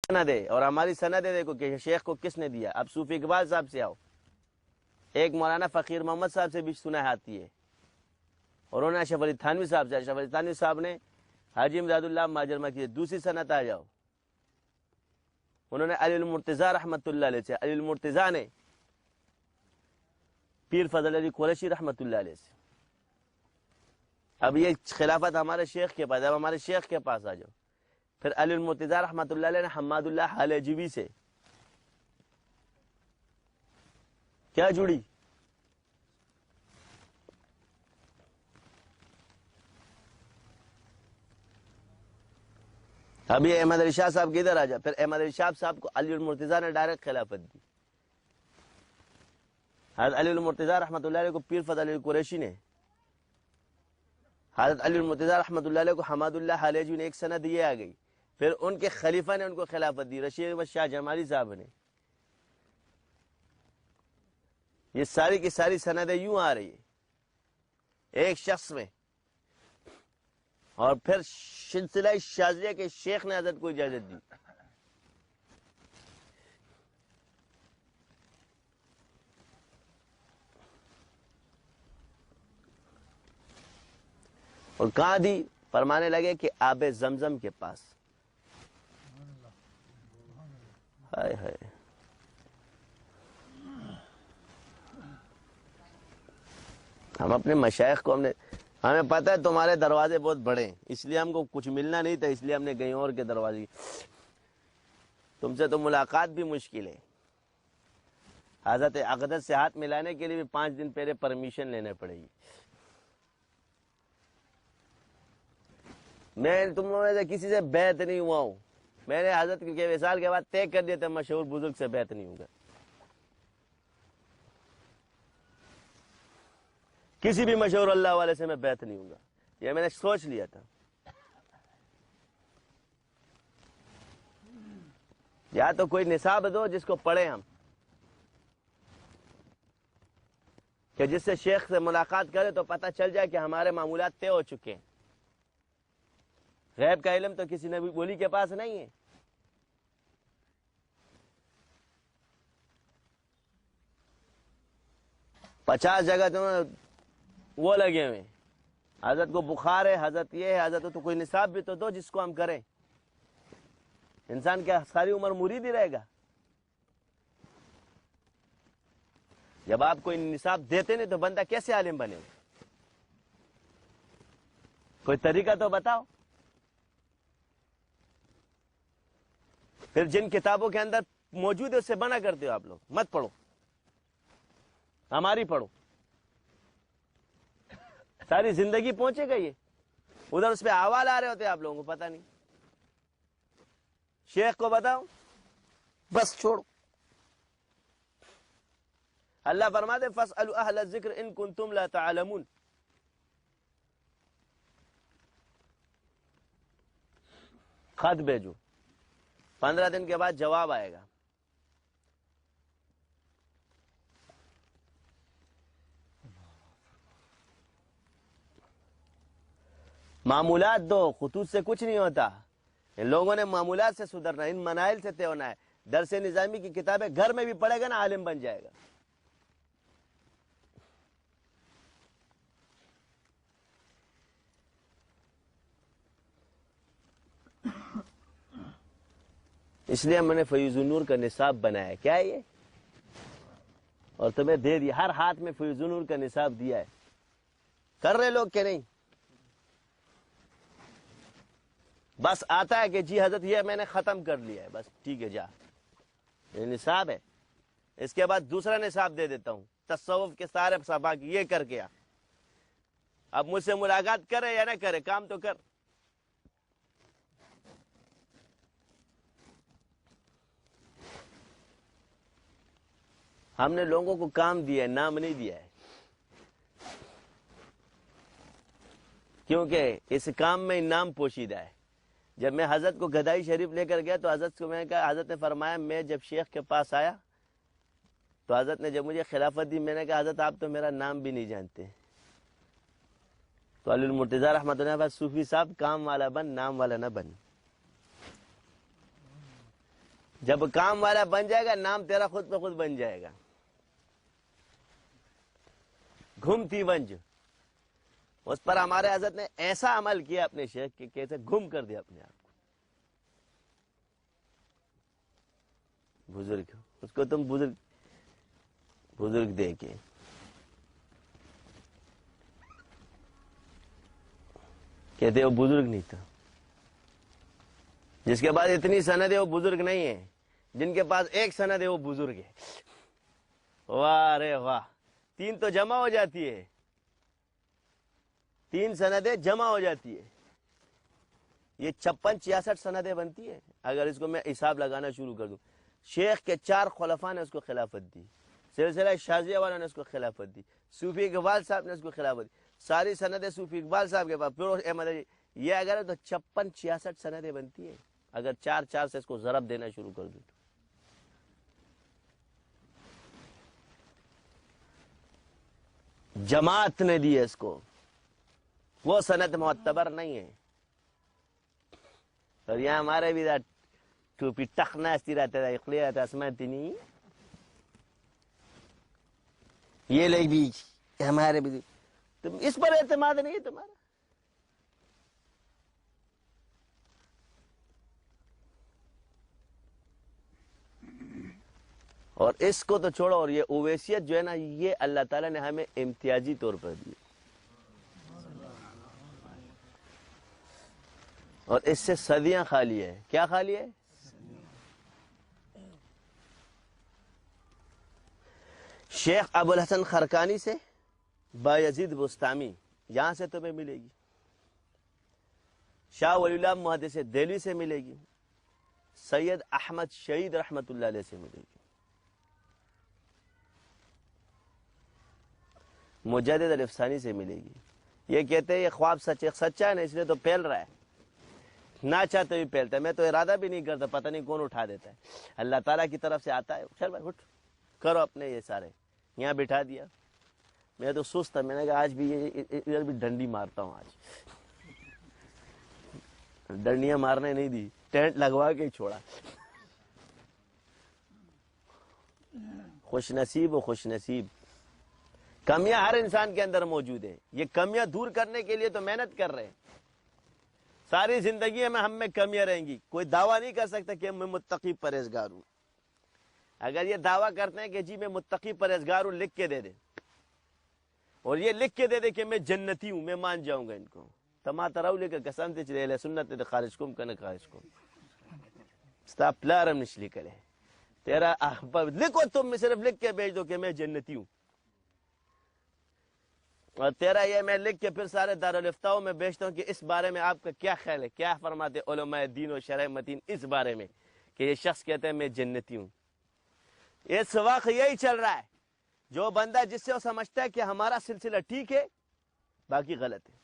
سند ہے اور ہماری سند ہے، دیکھو کہ شیخ کو کس نے دیا. اب صوفی اقبال صاحب سے آؤ، ایک مولانا فقیر محمد صاحب سے بھی سنا آتی ہے، اور انہوں نے اشرف علی تھانوی صاحب سے، اشرف علی تھانوی صاحب نے حاجی امداد اللہ ماجرما کی. دوسری سند آ جاؤ، انہوں نے علی المرتضیٰ رحمۃ اللہ علیہ سے، علی المرتضیٰ نے پیر فضل علی قریشی رحمۃ اللہ علیہ سے. اب یہ خلافت ہمارے شیخ کے پاس، اب ہمارے شیخ کے پاس آ جاؤ. پھر علی المرتضیٰ رحمۃ اللہ علیہ نے حماد اللہ حلیجوی سے. کیا جڑی؟ ابھی احمد علی شاہ صاحب کی ادھر آ جا. پھر احمد علی شاہ صاحب کو علی المرتضیٰ نے ڈائریکٹ خلافت دی. حضرت علی المرتضیٰ رحمۃ اللہ علیہ کو پیر فضل علی قریشی نے، حضرت علی المرتضیٰ رحمۃ اللہ علیہ کو حماد اللہ حلیجوی نے. ایک سند یہ آ گئی. پھر ان کے خلیفہ نے ان کو خلافت دی، رشید احمد شاہ جمالی صاحب نے. یہ ساری کی ساری سندیں یوں آ رہی ہے ایک شخص میں. اور پھر سلسلہ شاذلیہ کے شیخ نے حضرت کو اجازت دی. اور کہاں دی؟ فرمانے لگے کہ آب زمزم کے پاس. ہائے ہائے، ہم اپنے مشائخ کو ہمیں پتہ ہے تمہارے دروازے بہت بڑے ہیں، اس لیے ہم کو کچھ ملنا نہیں تھا، اس لیے ہم نے کہیں اور کے دروازے. تم سے تو ملاقات بھی مشکل ہے. حضرت اقدس سے ہاتھ ملانے کے لیے بھی 5 دن پہلے پرمیشن لینے پڑے گی. میں تم لوگوں سے کسی سے بیعت نہیں ہوا ہوں. میں نے حضرت کے وصال کے بعد طے کر دیا تھا مشہور بزرگ سے بیعت نہیں ہوگا. کسی بھی مشہور اللہ والے سے میں بیعت نہیں ہوں گا، یہ میں نے سوچ لیا تھا. یا تو کوئی نصاب دو جس کو پڑھیں ہم، کہ جس سے شیخ سے ملاقات کرے تو پتہ چل جائے کہ ہمارے معمولات طے ہو چکے ہیں. غیب کا علم تو کسی نبی ولی کے پاس نہیں ہے. پچاس جگہ تو وہ لگے ہوئے، حضرت کو بخار ہے، حضرت یہ ہے، حضرت تو کوئی نصاب بھی تو دو جس کو ہم کریں. انسان کیا ساری عمر مرید ہی رہے گا؟ جب آپ کوئی نصاب دیتے نہیں تو بندہ کیسے عالم بنے گا؟ کوئی طریقہ تو بتاؤ. پھر جن کتابوں کے اندر موجود ہے اس سے منع کرتے ہو آپ لوگ، مت پڑھو، ہماری پڑھو. ساری زندگی پہنچے گا یہ ادھر، اس پہ احوال آ رہے ہوتے آپ لوگوں کو پتہ نہیں. شیخ کو بتاؤ بس چھوڑو. اللہ فرماتے فاسألوا اہل الذکر ان کنتم لا تعلمون. خط بھیجو، 15 دن کے بعد جواب آئے گا. معمولات دو، خطوط سے کچھ نہیں ہوتا. ان لوگوں نے معمولات سے سدھرنا، ان منائل سے طے ہونا ہے. درس نظامی کی کتابیں گھر میں بھی پڑھے گا نا، عالم بن جائے گا. اس لیے میں نے فیض النور کا نصاب بنایا. کیا ہے یہ؟ اور تمہیں دے دیا، ہر ہاتھ میں فیض النور کا نصاب دیا ہے. کر رہے لوگ کہ نہیں؟ بس آتا ہے کہ جی حضرت یہ میں نے ختم کر لیا ہے، بس ٹھیک ہے جا، یہ نصاب ہے. اس کے بعد دوسرا نصاب دے دیتا ہوں تصوف کے سارے صفحہ کی، یہ کر کے آ. اب مجھ سے ملاقات کرے یا نہ کرے، کام تو کر. ہم نے لوگوں کو کام دیا ہے، نام نہیں دیا ہے، کیونکہ اس کام میں نام پوشیدہ ہے. جب میں حضرت کو گدائی شریف لے کر گیا تو حضرت کو میں نے کہا، حضرت نے فرمایا میں جب شیخ کے پاس آیا تو حضرت نے جب مجھے خلافت دی، میں نے کہا حضرت آپ تو میرا نام بھی نہیں جانتے. تو علی المرتضیٰ رحمۃ اللہ علیہ صوفی صاحب کام والا بن، نام والا نہ بن. جب کام والا بن جائے گا نام تیرا خود پہ خود بن جائے گا. گھومتی ونج، اس پر ہمارے حضرت نے ایسا عمل کیا اپنے شیخ کے کیسے گھوم کر دیا اپنے آپ کو. بزرگ اس کو تم بزرگ دے کے کہتے وہ بزرگ نہیں تھا. جس کے پاس اتنی سند ہے وہ بزرگ نہیں ہے، جن کے پاس ایک سند ہے وہ بزرگ ہے. واہ رے واہ، 3 تو جمع ہو جاتی ہے، 3 سندیں جمع ہو جاتی ہے. یہ 56-66 سندیں بنتی ہے اگر اس کو میں حساب لگانا شروع کر دوں. شیخ کے 4 خلفاء نے اس کو خلافت دی، سلسلہ شازیہ والا نے اس کو خلافت دی، صوفی اقبال صاحب نے اس کو خلافت دی. ساری سندیں صوفی اقبال صاحب کے پاس، پھر احمد علی، یہ اگر ہے تو 56-66 سندیں بنتی ہے اگر 4 سے اس کو ضرب دینا شروع کر دوں. جماعت نے دی ہے اس کو، وہ سند معتبر نہیں ہے. اور یہاں ہمارے بھی ٹوپی ٹخنا استی رہتا ہے، اخلی رہتا ہے، اسمتی نہیں. یہ لوگ بھی ہمارے بھی، تم اس پر اعتماد نہیں ہے تمہارا. اور اس کو تو چھوڑو، اور یہ اویسیت جو ہے نا، یہ اللہ تعالیٰ نے ہمیں امتیازی طور پر دی، اور اس سے صدیاں خالی ہے. کیا خالی ہے؟ شیخ ابو الحسن خرقانی سے بایزید بستامی، یہاں سے تمہیں ملے گی. شاہ ولی اللہ محدث دہلوی سے ملے گی. سید احمد شہید رحمت اللہ علیہ سے ملے گی. مجدد الافسانی سے ملے گی. یہ کہتے ہیں یہ خواب سچا ہے نا، اس لیے تو پھیل رہا ہے، نہ چاہتے بھی پھیلتا ہے. میں تو ارادہ بھی نہیں کرتا، پتہ نہیں کون اٹھا دیتا ہے، اللہ تعالیٰ کی طرف سے آتا ہے. چل بھائی اٹھ کرو اپنے. یہ سارے یہاں بٹھا دیا. میں تو سست تھا، میں نے کہا آج بھی ادھر بھی ڈنڈی مارتا ہوں. آج ڈنڈیاں مارنے نہیں دی، ٹینٹ لگوا کے ہی چھوڑا. خوش نصیب و خوش نصیب. کمیاں ہر انسان کے اندر موجود ہے، یہ کمیاں دور کرنے کے لیے تو محنت کر رہے ہیں. ساری زندگی میں ہم میں کمیاں رہیں گی. کوئی دعویٰ نہیں کر سکتا کہ میں متقی پرہیزگار ہوں. اگر یہ دعویٰ کرتے ہیں کہ جی میں متقی پرہیزگار ہوں، لکھ کے دے دے، اور یہ لکھ کے دے دے کہ میں جنتی ہوں، میں مان جاؤں گا ان کو. تما تراو لے کر قسم تے چلے سنت تے خارج کوم کنے خارج کوم ستا پلارم نشلی کرے تیرا لکھو. تم صرف لکھ کے بھیج دو کہ میں جنتی ہوں، اور تیرا یہ میں لکھ کے پھر سارے دارالفتاؤں میں بیچتا ہوں کہ اس بارے میں آپ کا کیا خیال ہے، کیا فرماتے علماء دین و شرع متین اس بارے میں کہ یہ شخص کہتے ہیں میں جنتی ہوں. اس وقت یہی چل رہا ہے. جو بندہ جس سے وہ سمجھتا ہے کہ ہمارا سلسلہ ٹھیک ہے، باقی غلط ہے.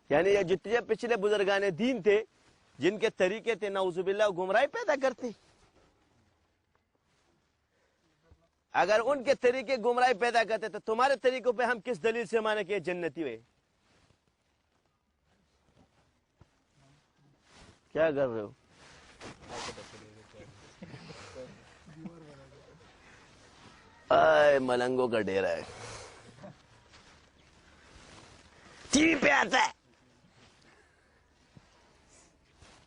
یعنی یہ جتنے پچھلے بزرگان دین تھے جن کے طریقے تھے، نعوذ باللہ گمراہی پیدا کرتے. اگر ان کے طریقے گمراہی پیدا کرتے تو تمہارے طریقوں پہ ہم کس دلیل سے مانے کہ جنتی ہوئے؟ کیا کر رہے ہو؟ ملنگوں کا ڈیرا ہے. ٹی وی پہ آتا ہے،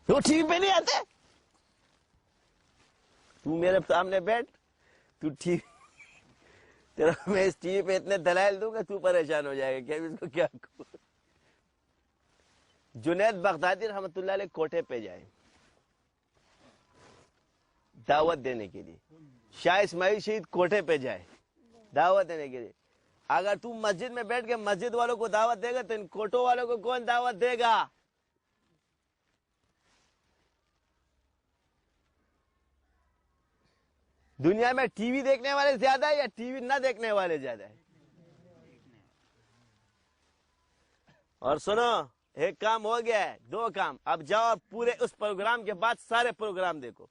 وہ ٹی وی پہ نہیں آتا. تو میرے سامنے بیٹھ، تو ٹی تیرا میں اس ٹی وی پہ اتنے دلائل دوں گا تو پریشان ہو جائے گا کہ اس کو کیا کہوں. جنید بغدادی رحمت اللہ علیہ کوٹے پہ جائے دعوت دینے کے لیے. شاہ اسماعیل شہید کوٹے پہ جائے دعوت دینے کے لیے. اگر تو مسجد میں بیٹھ کے مسجد والوں کو دعوت دے گا تو ان کوٹوں والوں کو کون دعوت دے گا؟ دنیا میں ٹی وی دیکھنے والے زیادہ ہے یا ٹی وی نہ دیکھنے والے زیادہ ہے؟ اور سنو، ایک کام ہو گیا ہے، 2 کام. اب جاؤ پورے اس پروگرام کے بعد سارے پروگرام دیکھو،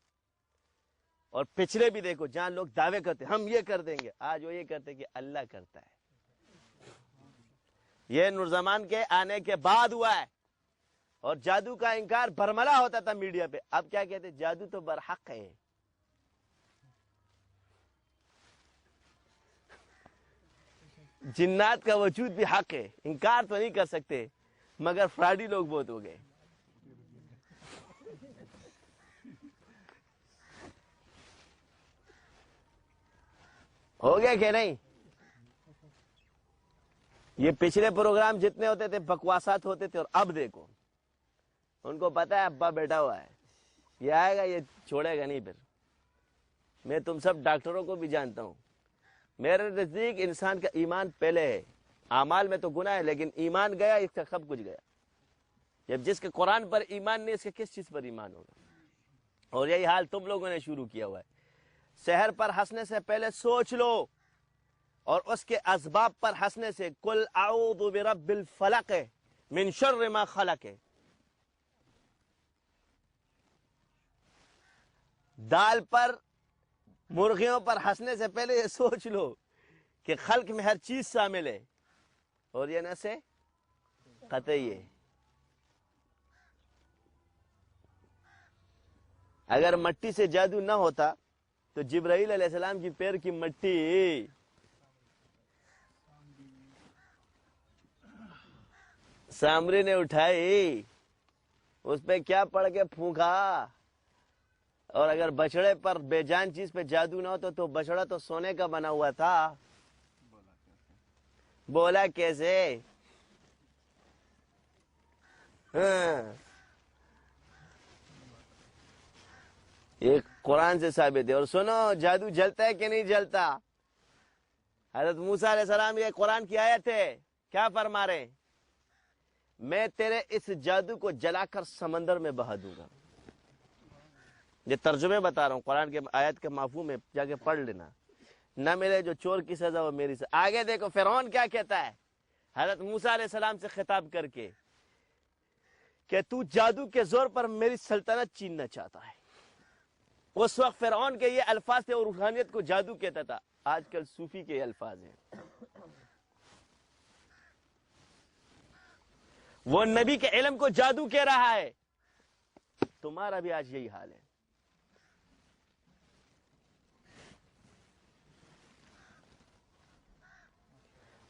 اور پچھلے بھی دیکھو جہاں لوگ دعوے کرتے ہم یہ کر دیں گے. آج وہ یہ کرتے کہ اللہ کرتا ہے. یہ نورزمان کے آنے کے بعد ہوا ہے، اور جادو کا انکار برملا ہوتا تھا میڈیا پہ. اب کیا کہتے ہیں؟ جادو تو برحق ہے. جنات کا وجود بھی حق ہے، انکار تو نہیں کر سکتے، مگر فراڈی لوگ بہت ہو گئے. ہو گیا کہ نہیں؟ یہ پچھلے پروگرام جتنے ہوتے تھے بکواسات ہوتے تھے، اور اب دیکھو ان کو پتا ہے ابا بیٹھا ہوا ہے، یہ آئے گا، یہ چھوڑے گا نہیں. پھر میں تم سب ڈاکٹروں کو بھی جانتا ہوں، میرے نزدیک انسان کا ایمان پہلے ہے. اعمال میں تو گناہ ہے، لیکن ایمان گیا اس کا سب کچھ گیا. جب جس کے قرآن پر ایمان نہیں، اس کے کس چیز پر ایمان ہوگا؟ اور یہی حال تم لوگوں نے شروع کیا ہوا ہے. سحر پر ہنسنے سے پہلے سوچ لو، اور اس کے اسباب پر ہنسنے سے قل اعوذ برب الفلق من شر ما خلق. دال پر مرغیوں پر ہنسنے سے پہلے یہ سوچ لو کہ خلق میں ہر چیز شامل ہے، اور یہ نہ سے قطعی ہے. اگر مٹی سے جادو نہ ہوتا تو جبرائیل علیہ السلام کی پیر کی مٹی سامری نے اٹھائی، اس پہ کیا پڑھ کے پھونکا. اور اگر بچڑے پر بے جان چیز پہ جادو نہ ہوتا تو بچڑا تو سونے کا بنا ہوا تھا. بولا کیسے؟ ہاں، یہ قرآن سے ثابت ہے. اور سنو، جادو جلتا ہے کہ نہیں جلتا؟ حضرت موسیٰ علیہ السلام یہ قرآن کی آیت ہے، کیا فرما رہے ہیں؟ میں تیرے اس جادو کو جلا کر سمندر میں بہا دوں گا. یہ ترجمے بتا رہا ہوں، قرآن کے آیت کے مفہوم میں جا کے پڑھ لینا. نہ ملے جو چور کی سزا وہ میری سزا. آگے دیکھو فرعون کیا کہتا ہے حضرت موسیٰ علیہ السلام سے خطاب کر کے، کہ تو جادو کے زور پر میری سلطنت چھیننا چاہتا ہے. اس وقت فرعون کے یہ الفاظ تھے، اور روحانیت کو جادو کہتا تھا. آج کل صوفی کے یہ الفاظ ہیں. وہ نبی کے علم کو جادو کہہ رہا ہے. تمہارا بھی آج یہی حال ہے.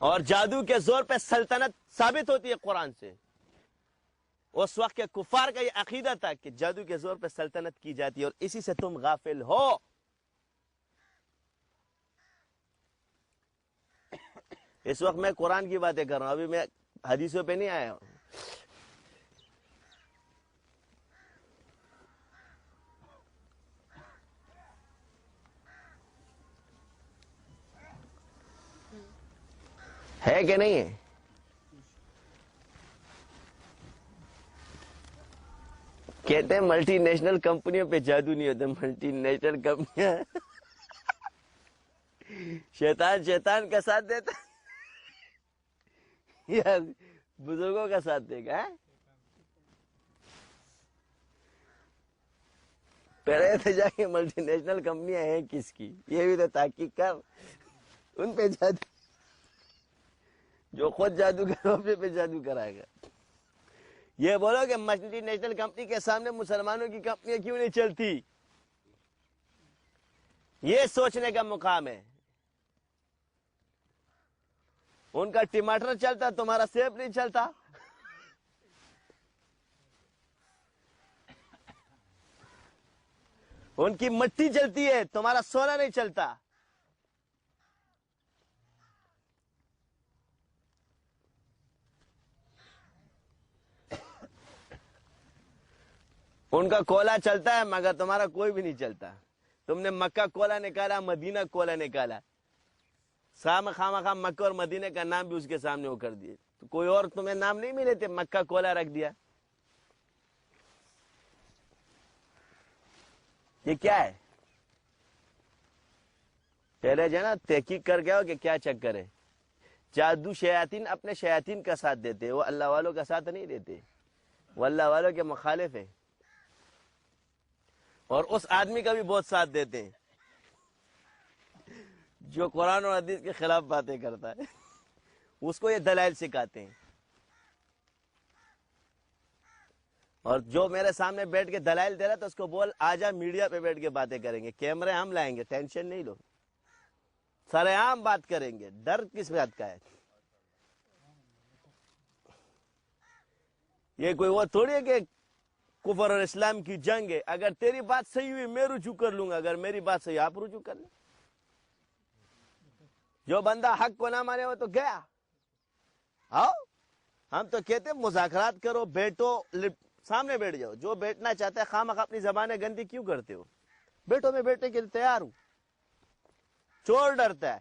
اور جادو کے زور پہ سلطنت ثابت ہوتی ہے قرآن سے. اس وقت کے کفار کا یہ عقیدہ تھا کہ جادو کے زور پہ سلطنت کی جاتی ہے، اور اسی سے تم غافل ہو. اس وقت میں قرآن کی باتیں کر رہا ہوں، ابھی میں حدیثوں پہ نہیں آیا ہوں. ہے کہ نہیں ہے؟ کہتے ہیں ملٹی نیشنل کمپنیوں پہ جادو نہیں ہوتا. ملٹی نیشنل کمپنیاں شیطان کا ساتھ دیتا یا بزرگوں کا ساتھ دے گا. پہلے تو جا کے ملٹی نیشنل کمپنیاں ہیں کس کی، یہ بھی تو تحقیق کر. ان پہ جادو، جو خود جادو کرو پہ جادو کرائے گا. یہ بولو کہ ملٹی نیشنل کمپنی کے سامنے مسلمانوں کی کمپنیاں کیوں نہیں چلتی؟ یہ سوچنے کا مقام ہے. ان کا ٹماٹر چلتا، تمہارا سیب نہیں چلتا. ان کی مٹی چلتی ہے، تمہارا سونا نہیں چلتا. ان کا کولا چلتا ہے مگر تمہارا کوئی بھی نہیں چلتا. تم نے مکہ کولا نکالا، مدینہ کولا نکالا، خام مکہ اور مدینہ کا نام بھی اس کے سامنے وہ کر دیے. تو کوئی اور تمہیں نام نہیں ملے تھے، مکہ کولا رکھ دیا. یہ کیا ہے؟ پہلے جو ہے نا تحقیق کر گیا ہو کہ کیا چکر ہے. جادو شیاطین اپنے شیاطین کا ساتھ دیتے، وہ اللہ والوں کا ساتھ نہیں دیتے، وہ اللہ والوں کے مخالف ہیں. اور اس آدمی کا بھی بہت ساتھ دیتے ہیں جو قرآن اور حدیث کے خلاف باتیں کرتا ہے. اس کو یہ دلائل سکھاتے ہیں. اور جو میرے سامنے بیٹھ کے دلائل دے رہا تو اس کو بول آجا میڈیا پہ بیٹھ کے باتیں کریں گے، کیمرے ہم لائیں گے، ٹینشن نہیں لو، سر عام بات کریں گے، ڈر کس بات کا ہے؟ یہ کوئی وہ تھوڑی ہے کہ کفر اور اسلام کی جنگ ہے، اگر تیری بات صحیح ہوئی میں رجوع کر لوں گا، اگر میری بات صحیح آپ رجوع کر لیں۔ جو بندہ حق کو نہ مانے وہ تو گیا۔ آؤ ہم تو کہتے ہیں مذاکرات کرو، بیٹھو، سامنے بیٹھ جاؤ، جو بیٹھنا چاہتا ہے، خواہ مخواہ اپنی زبانیں گندی کیوں کرتے ہو؟ بیٹھو، میں بیٹھنے کے لیے تیار ہوں۔ چور ڈرتا ہے،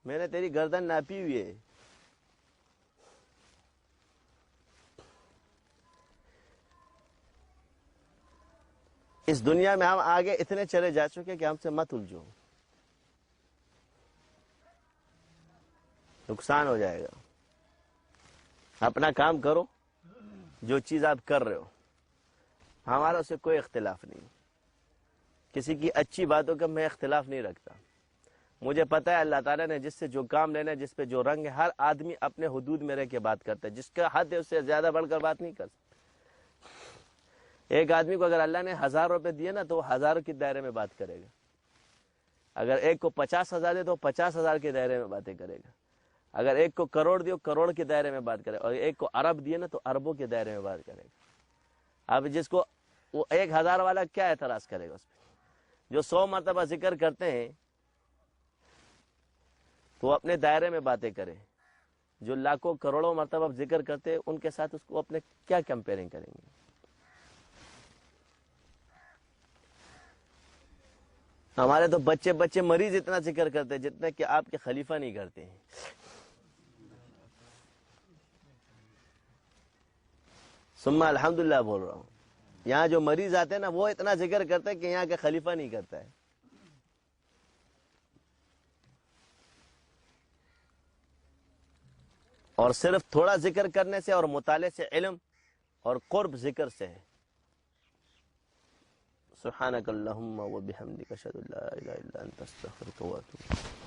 میں نے تیری گردن ناپی ہوئی ہے۔ اس دنیا میں ہم آگے اتنے چلے جا چکے کہ ہم سے مت الجھو، نقصان ہو جائے گا۔ اپنا کام کرو، جو چیز آپ کر رہے ہو ہمارا اس سے کوئی اختلاف نہیں، کسی کی اچھی باتوں کا میں اختلاف نہیں رکھتا۔ مجھے پتہ ہے اللہ تعالیٰ نے جس سے جو کام لینا ہے، جس پہ جو رنگ ہے، ہر آدمی اپنے حدود میں رہ کے بات کرتا ہے، جس کا حد ہے اس سے زیادہ بڑھ کر بات نہیں کر سکتا۔ ایک آدمی کو اگر اللہ نے 1000 روپے دیے نا تو وہ 1000 کے دائرے میں بات کرے گا، اگر ایک کو 50,000 دے تو 50,000 کے دائرے میں باتیں کرے گا، اگر ایک کو کروڑ دیو کروڑ کے دائرے میں بات کرے گا، اور ایک کو ارب دیے نا تو اربوں کے دائرے میں بات کرے گا۔ اب جس کو وہ 1000 والا کیا اعتراض کرے گا اس پہ؟ جو 100 مرتبہ ذکر کرتے ہیں تو وہ اپنے دائرے میں باتیں کرے، جو لاکھوں کروڑوں مرتبہ ذکر کرتے ہیں ان کے ساتھ اس کو اپنے کیا کمپیئرنگ کریں گے؟ ہمارے تو بچے مریض اتنا ذکر کرتے ہیں جتنا کہ آپ کے خلیفہ نہیں کرتے ہیں۔ ثم الحمدللہ بول رہا ہوں، یہاں جو مریض آتے ہیں نا وہ اتنا ذکر کرتے ہیں کہ یہاں کے خلیفہ نہیں کرتا ہے۔ اور صرف تھوڑا ذکر کرنے سے اور مطالعے سے علم اور قرب ذکر سے ہے۔ سبحانک اللہم و بحمدک اشہد ان لا الہ الا انت استغفرک و اتوب الیک۔